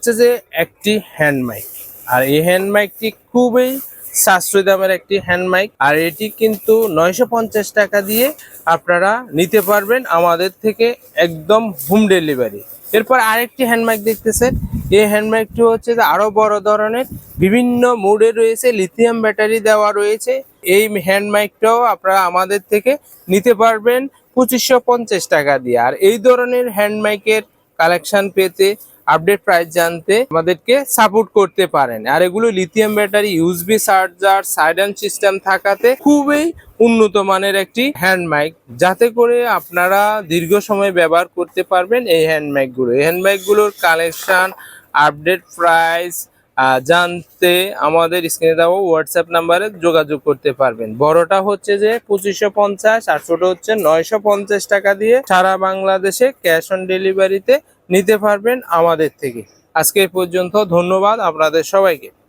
হচ্ছে যে একটি হ্যান্ড মাইক। আর এই হ্যান্ড মাইকটি খুবই সাশ্রয়ী দামের একটি হ্যান্ড মাইক। আর এটি কিন্তু 950 টাকা দিয়ে আপনারা নিতে পারবেন আমাদের থেকে, একদম হোম ডেলিভারি। এরপর আরেকটি হ্যান্ড মাইক দেখতেছেন। এই হ্যান্ড মাইকটি হচ্ছে যে আরো বড় ধরনের, বিভিন্ন মোডে রয়েছে, লিথিয়াম ব্যাটারি দেওয়া রয়েছে। এই হ্যান্ড মাইকটাও আপনারা আমাদের থেকে নিতে পারবেন 2550 টাকা দিয়ে। আর এই ধরনের হ্যান্ড মাইকের কালেকশন পেতে, আপডেট প্রাইস জানতে আমাদেরকে সাপোর্ট করতে পারেন। আর এগুলো lithium battery, USB charger, silent system থাকাতে খুবই উন্নত মানের একটি হ্যান্ড মাইক, যাতে করে আপনারা দীর্ঘ সময় ব্যবহার করতে পারবেন এই হ্যান্ড মাইকগুলো। এই হ্যান্ড মাইকগুলোর কালেকশন, আপডেট প্রাইস জানতে আমাদের স্ক্রিনে দেওয়া হোয়াটসঅ্যাপ নাম্বারে যোগাযোগ করতে পারবেন। বড়টা হচ্ছে যে 2550 আর ছোট হচ্ছে 950 টাকা দিয়ে সারা বাংলাদেশে ক্যাশ অন ডেলিভারিতে নিতে পারবেন আমাদের থেকে। আজকে এই পর্যন্ত, ধন্যবাদ আপনাদের সবাইকে।